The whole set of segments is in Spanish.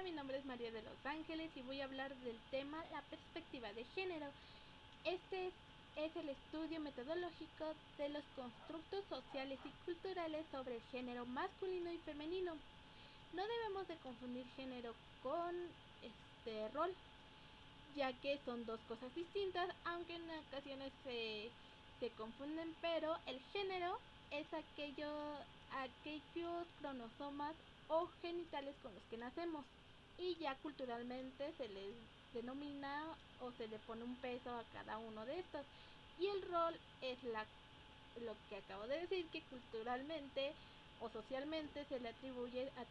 mi nombre es María de los Ángeles y voy a hablar del tema la perspectiva de género. Este es el estudio metodológico de los constructos sociales y culturales sobre el género masculino y femenino. No debemos de confundir género con rol, ya que son dos cosas distintas, aunque en ocasiones se confunden, pero el género es aquellos cromosomas o genitales con los que nacemos y ya culturalmente se les denomina o se le pone un peso a cada uno de estos, y el rol es lo que acabo de decir, que culturalmente o socialmente se le atribuye a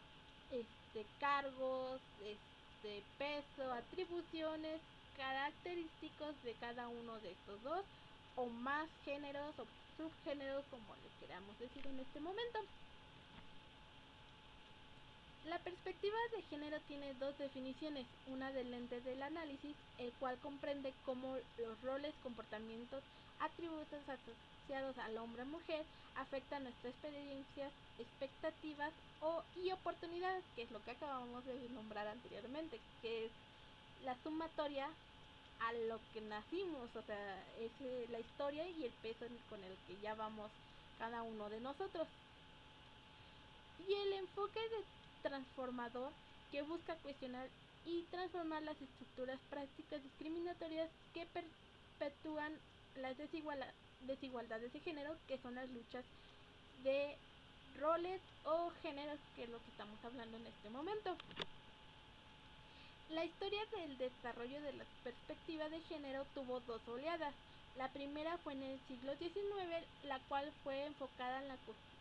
cargos, peso, atribuciones, característicos de cada uno de estos dos o más géneros o subgéneros, como le queramos decir en este momento. La perspectiva de género tiene dos definiciones, una del lente del análisis, el cual comprende cómo los roles, comportamientos, atributos asociados al hombre o mujer afectan nuestras experiencias, expectativas y oportunidades, que es lo que acabamos de nombrar anteriormente, que es la sumatoria a lo que nacimos, o sea, es la historia y el peso con el que ya vamos cada uno de nosotros. Y el enfoque de transformador, que busca cuestionar y transformar las estructuras prácticas discriminatorias que perpetúan las desigualdades de género, que son las luchas de roles o géneros, que es lo que estamos hablando en este momento. La historia del desarrollo de la perspectiva de género tuvo dos oleadas. La primera fue en el siglo XIX, la cual fue enfocada en la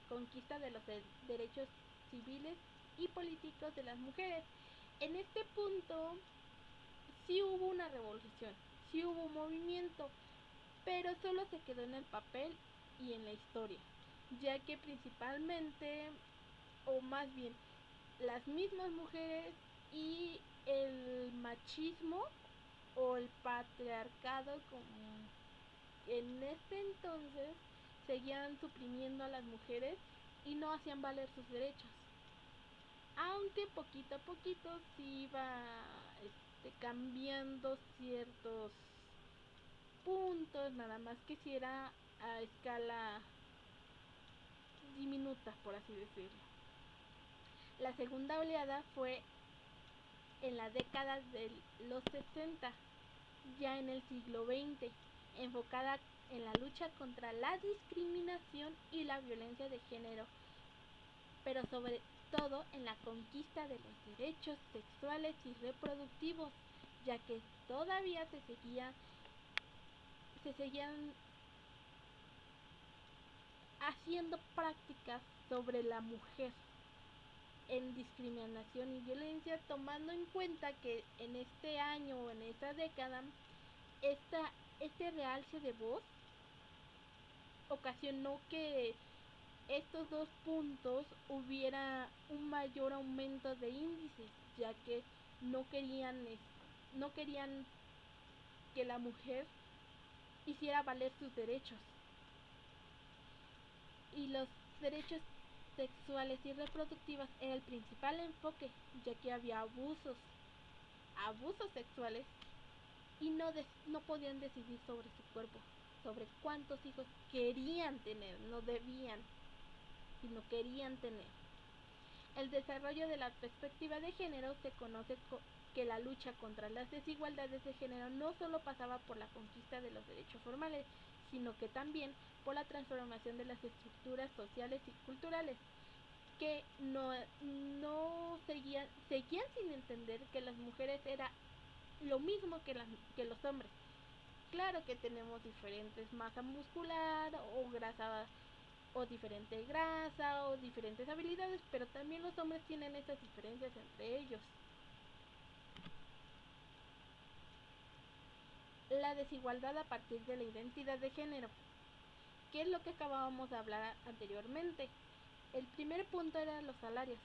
conquista de los derechos civiles y políticos de las mujeres. En este punto sí hubo una revolución, sí hubo un movimiento, pero solo se quedó en el papel y en la historia, ya que principalmente, o más bien, las mismas mujeres y el machismo o el patriarcado, como en este entonces, seguían suprimiendo a las mujeres y no hacían valer sus derechos, aunque poquito a poquito sí iba cambiando ciertos puntos, nada más que si era a escala diminuta, por así decirlo. La segunda oleada fue en la década de los 60, ya en el siglo XX, enfocada en la lucha contra la discriminación y la violencia de género, pero sobre todo en la conquista de los derechos sexuales y reproductivos, ya que todavía se seguían haciendo prácticas sobre la mujer en discriminación y violencia, tomando en cuenta que en este año o en esta década este realce de voz ocasionó que estos dos puntos hubiera un mayor aumento de índices, ya que no querían que la mujer hiciera valer sus derechos, y los derechos sexuales y reproductivos era el principal enfoque, ya que había abusos sexuales y no podían decidir sobre su cuerpo, sobre cuántos hijos querían tener, no debían, sino querían tener. El desarrollo de la perspectiva de género se conoce que la lucha contra las desigualdades de género no solo pasaba por la conquista de los derechos formales, sino que también por la transformación de las estructuras sociales y culturales, que no seguían sin entender que las mujeres era lo mismo que los hombres. Claro que tenemos diferentes masa muscular o grasa o diferente grasa o diferentes habilidades, pero también los hombres tienen esas diferencias entre ellos. La desigualdad a partir de la identidad de género, que es lo que acabábamos de hablar anteriormente. El primer punto era los salarios,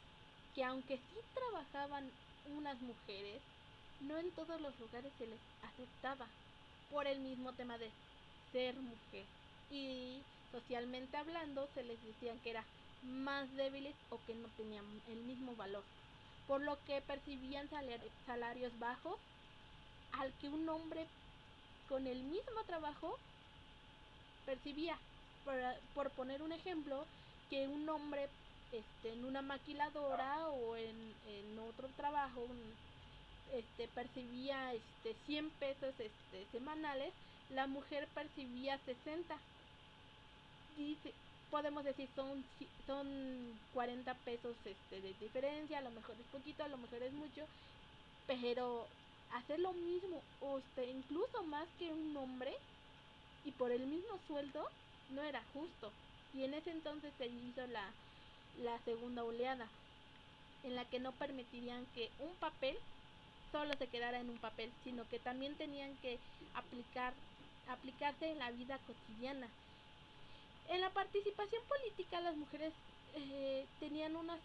que aunque sí trabajaban unas mujeres, no en todos los lugares se les aceptaba por el mismo tema de ser mujer, y socialmente hablando se les decían que eran más débiles o que no tenían el mismo valor. por lo que percibían salarios bajos, al que un hombre con el mismo trabajo percibía. Por poner un ejemplo, que un hombre en una maquiladora o en otro trabajo percibía 100 pesos semanales, la mujer percibía 60. Dice, podemos decir son 40 pesos de diferencia, a lo mejor es poquito, a lo mejor es mucho, pero hacer lo mismo o incluso más que un hombre y por el mismo sueldo no era justo. Y en ese entonces se hizo la segunda oleada, en la que no permitirían que un papel solo se quedara en un papel, sino que también tenían que aplicarse en la vida cotidiana. En la participación política las mujeres tenían una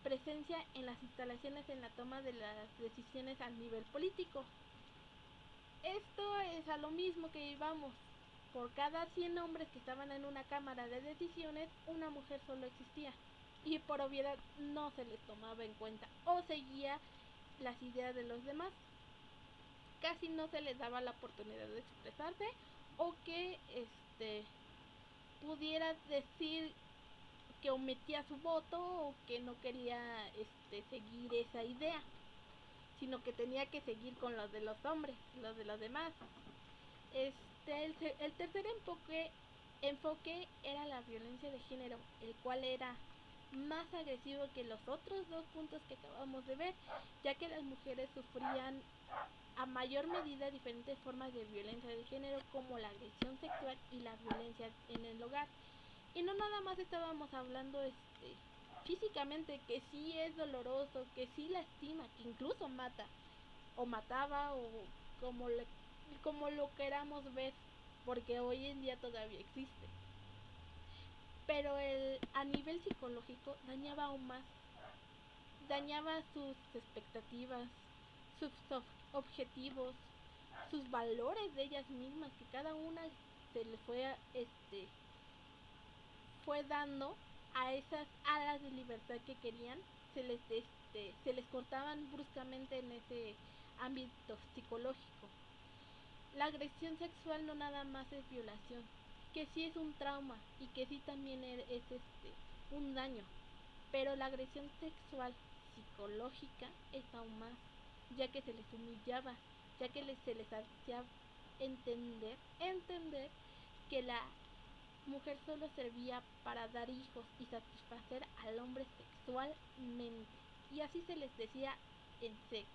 presencia en las instalaciones en la toma de las decisiones a nivel político. Esto es a lo mismo que íbamos. Por cada 100 hombres que estaban en una cámara de decisiones, una mujer solo existía. Y por obviedad no se les tomaba en cuenta o seguía las ideas de los demás. Casi no se les daba la oportunidad de expresarse o que pudiera decir que omitía su voto o que no quería seguir esa idea, sino que tenía que seguir con los de los hombres, los de los demás. El tercer enfoque era la violencia de género, el cual era más agresivo que los otros dos puntos que acabamos de ver, ya que las mujeres sufrían a mayor medida diferentes formas de violencia de género, como la agresión sexual y la violencia en el hogar. Y no nada más estábamos hablando físicamente, que sí es doloroso, que sí lastima, que incluso mata o mataba o como lo queramos ver, porque hoy en día todavía existe. Pero a nivel psicológico dañaba aún más, dañaba sus expectativas, sus objetivos, sus valores de ellas mismas, que cada una se le fue dando a esas alas de libertad que querían, se les cortaban bruscamente en ese ámbito psicológico. La agresión sexual no nada más es violación, que sí es un trauma y que sí también es un daño, pero la agresión sexual psicológica es aún más, ya que se les humillaba, ya que se les hacía entender que la mujer solo servía para dar hijos y satisfacer al hombre sexualmente, y así se les decía en seco.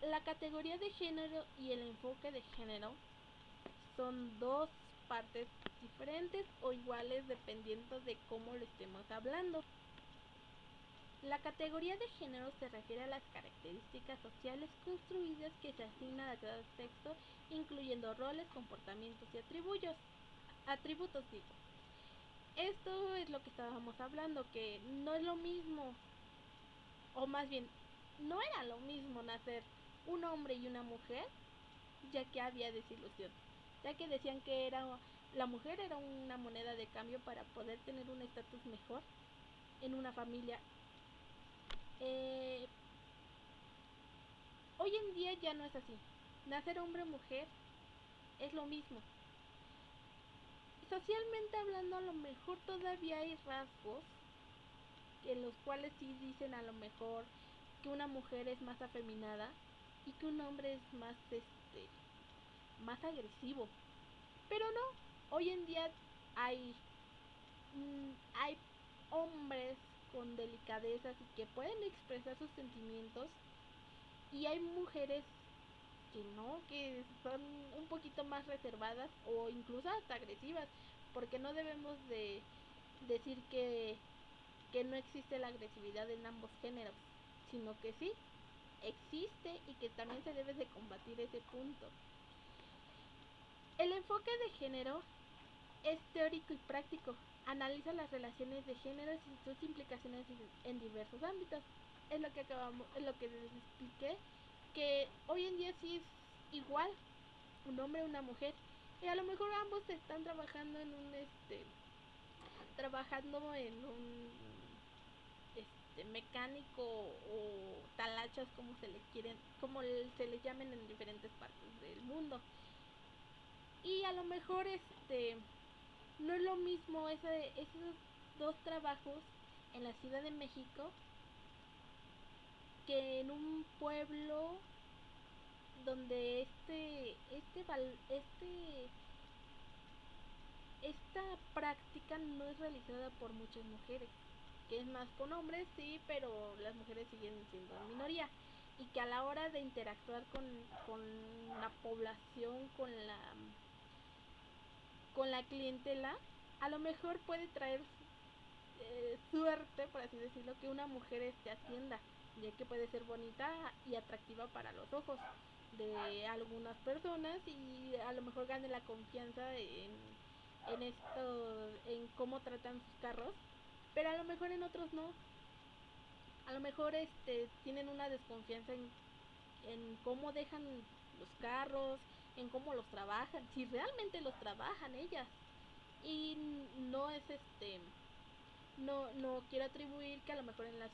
La categoría de género y el enfoque de género son dos partes diferentes o iguales dependiendo de cómo lo estemos hablando. La categoría de género se refiere a las características sociales construidas que se asignan a cada sexo, incluyendo roles, comportamientos y atributos. Esto es lo que estábamos hablando, que no es lo mismo, o más bien, no era lo mismo nacer un hombre y una mujer, ya que había desilusión, ya que decían que la mujer era una moneda de cambio para poder tener un estatus mejor en una familia. Hoy en día ya no es así. Nacer hombre o mujer es lo mismo. Socialmente hablando, a lo mejor todavía hay rasgos en los cuales sí dicen a lo mejor que una mujer es más afeminada y que un hombre es más agresivo. Pero no, hoy en día hay hay hombres con delicadezas y que pueden expresar sus sentimientos, y hay mujeres que no, que son un poquito más reservadas o incluso hasta agresivas, porque no debemos de decir que no existe la agresividad en ambos géneros, sino que sí existe y que también se debe de combatir ese punto. El enfoque de género es teórico y práctico. Analiza las relaciones de género y sus implicaciones en diversos ámbitos. Es lo que les expliqué, que hoy en día sí es igual un hombre y una mujer, y a lo mejor ambos están trabajando en trabajando en un mecánico o talachas, como se le quieren, como se le llamen en diferentes partes del mundo. Y a lo mejor no es lo mismo esos dos trabajos en la Ciudad de México que en un pueblo donde esta práctica no es realizada por muchas mujeres, que es más con hombres, sí, pero las mujeres siguen siendo minoría, y que a la hora de interactuar con la población, con la clientela, a lo mejor puede traer suerte, por así decirlo, que una mujer atienda, ya que puede ser bonita y atractiva para los ojos de algunas personas, y a lo mejor gane la confianza en cómo tratan sus carros, pero a lo mejor en otros no. A lo mejor tienen una desconfianza en cómo dejan los carros, en cómo los trabajan, si realmente los trabajan ellas. Y no es no quiero atribuir que a lo mejor en la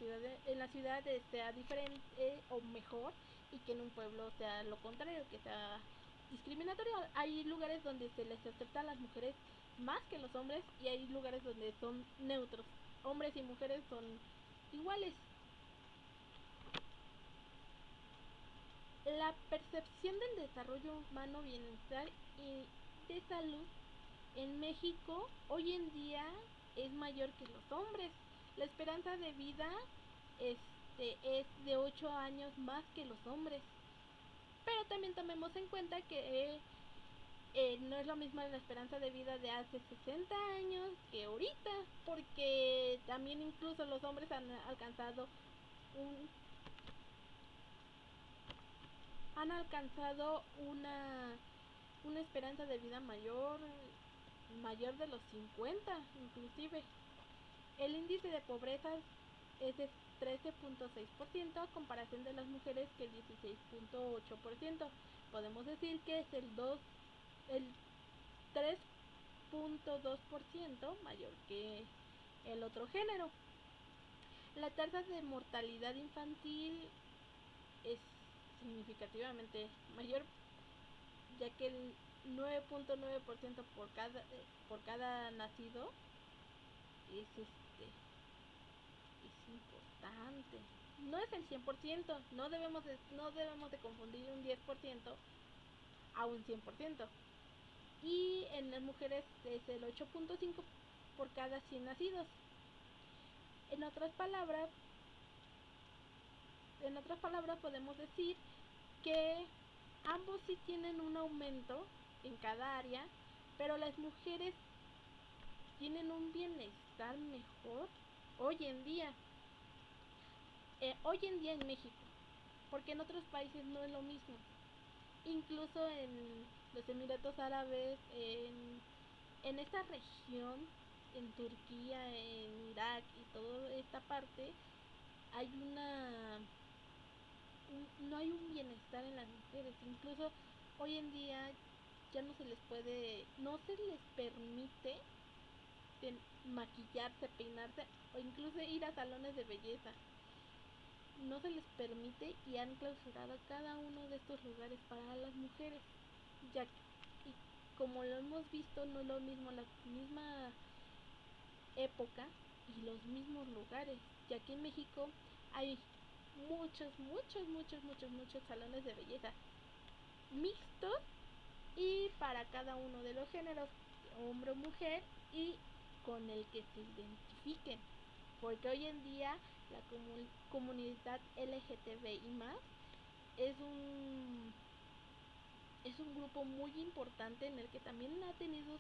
ciudad sea diferente o mejor, y que en un pueblo sea lo contrario, que sea discriminatorio. Hay lugares donde se les acepta a las mujeres más que los hombres, y hay lugares donde son neutros, hombres y mujeres son iguales. La percepción del desarrollo humano, bienestar y de salud en México hoy en día es mayor que los hombres. La esperanza de vida es de 8 años más que los hombres. Pero también tomemos en cuenta que no es lo mismo la esperanza de vida de hace 60 años que ahorita, porque también incluso los hombres un, han alcanzado una esperanza de vida mayor de los 50 inclusive. El índice de pobreza es de 13.6% a comparación de las mujeres, que el 16.8%. Podemos decir que es el 3.2% mayor que el otro género. La tasa de mortalidad infantil es significativamente mayor, ya que el 9.9% por cada nacido es importante. No es el 100%, no debemos de confundir un 10% a un 100%. Y en las mujeres es el 8.5 por cada 100 nacidos. En otras palabras, podemos decir que ambos sí tienen un aumento en cada área, pero las mujeres tienen un bienestar mejor hoy en día. Hoy en día en México, porque en otros países no es lo mismo. Incluso en los Emiratos Árabes, en esta región, en Turquía, en Irak y toda esta parte, hay no hay un bienestar en las mujeres. Incluso hoy en día ya no se les permite maquillarse, peinarse o incluso ir a salones de belleza. No se les permite, y han clausurado cada uno de estos lugares para las mujeres, ya que, y como lo hemos visto, no es lo mismo la misma época y los mismos lugares, ya que en México hay muchos salones de belleza mixtos y para cada uno de los géneros, hombre o mujer, y con el que se identifiquen, porque hoy en día la comunidad LGTBI más es un grupo muy importante, en el que también ha tenido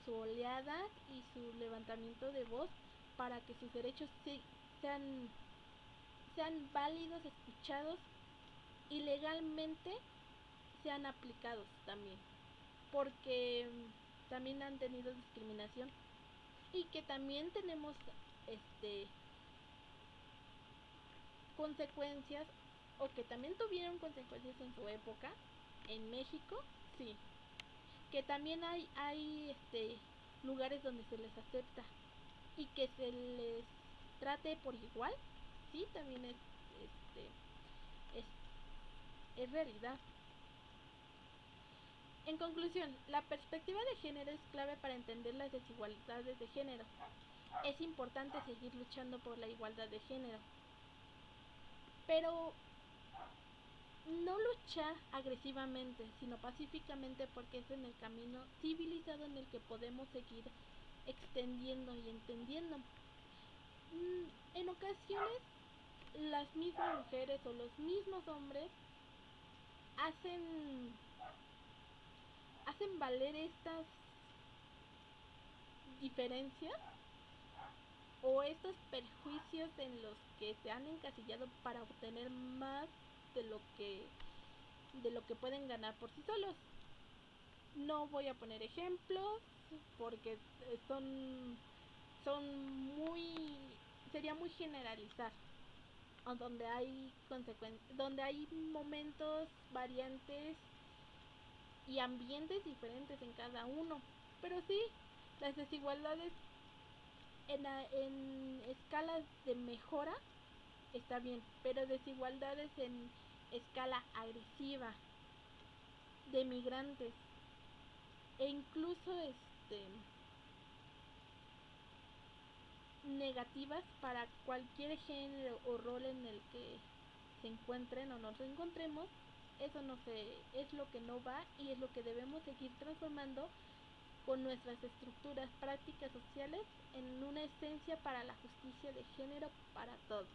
su oleada y su levantamiento de voz para que sus derechos sean válidos, escuchados y legalmente sean aplicados también, porque también han tenido discriminación, y que también tenemos consecuencias, o que también tuvieron consecuencias en su época en México, sí, que también hay lugares donde se les acepta, y que se les trate por igual, sí, también es, es realidad. En conclusión, la perspectiva de género es clave para entender las desigualdades de género. Es importante seguir luchando por la igualdad de género, pero no luchar agresivamente, sino pacíficamente, porque es en el camino civilizado en el que podemos seguir extendiendo y entendiendo. En ocasiones, las mismas mujeres o los mismos hombres hacen, hacen valer estas diferencias o estos perjuicios en los que se han encasillado para obtener más de lo que de lo que pueden ganar por sí solos. No voy a poner ejemplos porque son muy sería muy generalizar, o donde hay donde hay momentos variantes y ambientes diferentes en cada uno. Pero sí, las desigualdades en escalas de mejora está bien, pero desigualdades en escala agresiva de migrantes e incluso negativas para cualquier género o rol en el que se encuentren o nos encontremos, eso no se es lo que no va y es lo que debemos seguir transformando con nuestras estructuras prácticas sociales en una esencia para la justicia de género para todos.